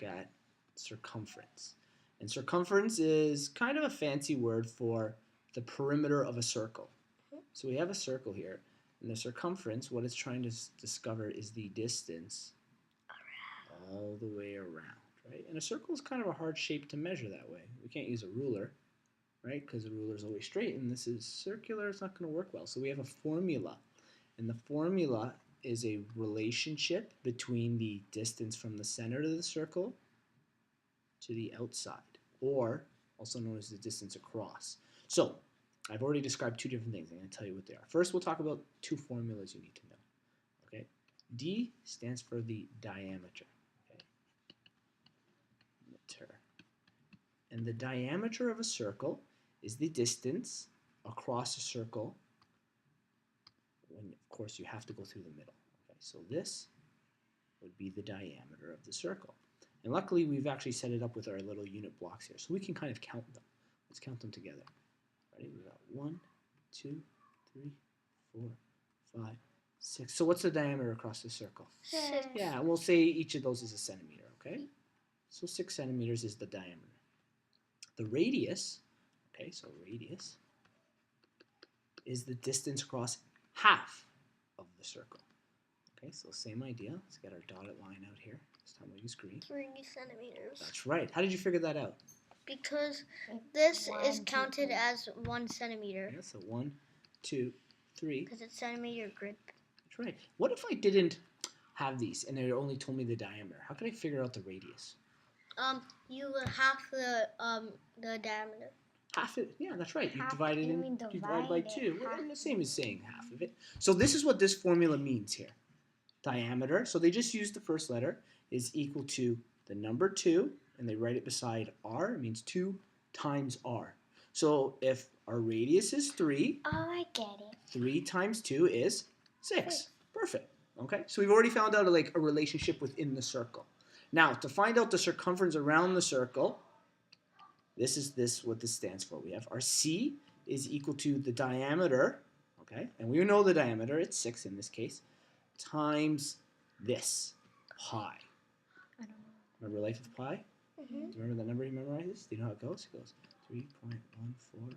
look at circumference. And circumference is kind of a fancy word for the perimeter of a circle. So we have a circle here, and the circumference, what it's trying to discover is the distance all the way around, right? And a circle is kind of a hard shape to measure that way. We can't use a ruler, right? Because the ruler is always straight, and this is circular. It's not going to work well. So we have a formula, and the formula is a relationship between the distance from the center of the circle to the outside, or also known as the distance across. So I've already described two different things. I'm going to tell you what they are. First, we'll talk about two formulas you need to know. Okay, D stands for the diameter. Okay, and the diameter of a circle is the distance across a circle when, of course, you have to go through the middle. Okay, so this would be the diameter of the circle. And luckily, we've actually set it up with our little unit blocks here, so we can kind of count them. Let's count them together. Ready? We've got 1, 2, 3, 4, 5, 6. So what's the diameter across the circle? 6. Yeah, and we'll say each of those is a centimeter, okay? So 6 centimeters is the diameter. The radius, okay, so radius is the distance across half of the circle. Okay, so same idea. Let's get our dotted line out here. This time we'll use green. 3 centimeters. That's right. How did you figure that out? Because this is counted as 1 centimeter. Yeah, so 1, 2, 3. Because it's centimeter grid. That's right. What if I didn't have these and it only told me the diameter? How could I figure out the radius? You would half the diameter. Half it? Yeah, that's right. You Half, divide it you in. mean You divide by divide it, 2. Well, half. the same as saying half of it. So this is what this formula means here. Diameter. So they just use the first letter is equal to the number 2, and they write it beside r. It means 2 times r. So if our radius is 3, Oh, I get it. 3 times 2 is 6. Perfect. Okay, so we've already found out a relationship within the circle. Now, to find out the circumference around the circle, this is what this stands for. We have our C is equal to the diameter, okay, and we know the diameter, it's 6 in this case, times this, pi. I don't know. Remember life of pi? Mm-hmm. Do you remember that number you memorized? Do you know how it goes? It goes 3.14.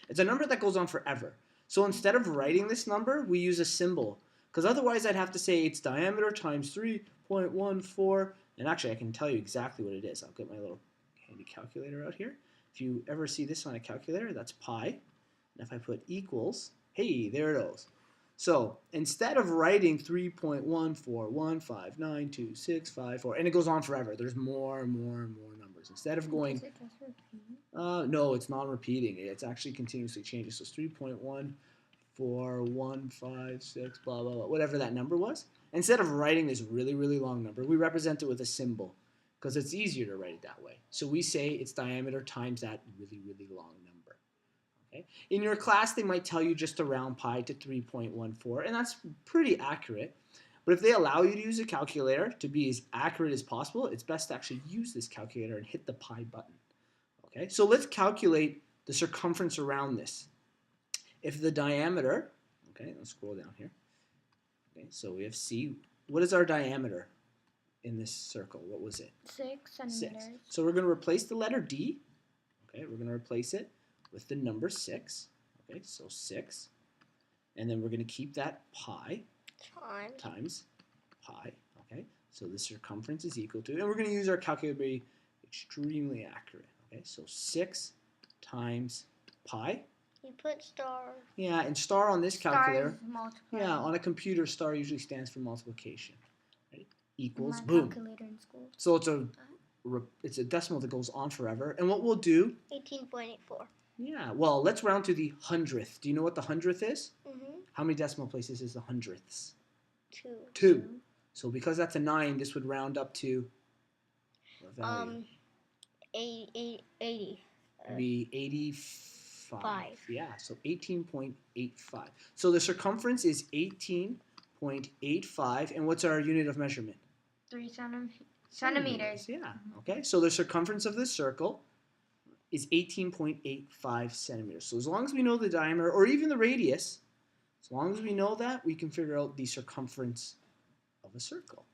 It's a number that goes on forever. So instead of writing this number, we use a symbol. Because otherwise I'd have to say its diameter times 3.14. And actually I can tell you exactly what it is. I'll get my little handy calculator out here. If you ever see this on a calculator, that's pi. And if I put equals, hey, there it goes. So instead of writing 3.14159265, and it goes on forever, there's more and more and more numbers. Instead of going, Is it just repeat? no, it's not repeating. It's actually continuously changing. So it's 3.14156, blah, blah, blah, whatever that number was. Instead of writing this really, really long number, we represent it with a symbol because it's easier to write it that way. So we say its diameter times that really, really long number. Okay? In your class, they might tell you just to round pi to 3.14, and that's pretty accurate. But if they allow you to use a calculator to be as accurate as possible, it's best to actually use this calculator and hit the pi button. Okay, so let's calculate the circumference around this. If the diameter, okay, let's scroll down here. Okay, so we have C. What is our diameter in this circle? What was it? 6 centimeters. 6. So we're going to replace the letter D. Okay, we're going to replace it with the number 6. Okay, so 6. And then we're going to keep that pi times pi. Okay, so the circumference is equal to, and we're going to use our calculator to be extremely accurate. Okay, so 6 times pi. You put star. Yeah, and star on this calculator. Star is multiply. Yeah, on a computer, star usually stands for multiplication. Right? Equals, My boom. calculator in school. So it's a decimal that goes on forever. And what we'll do, 18.84. yeah, well, let's round to the hundredth. Do you know what the hundredth is? Mm-hmm. How many decimal places is the hundredths? 2. 2. So because that's a 9, this would round up to what value? 80. It'd be 85. 5. Yeah, so 18.85. So the circumference is 18.85, and what's our unit of measurement? 3 centimeters. Yeah, okay. So the circumference of this circle is 18.85 centimeters. So as long as we know the diameter, or even the radius, as long as we know that, we can figure out the circumference of a circle.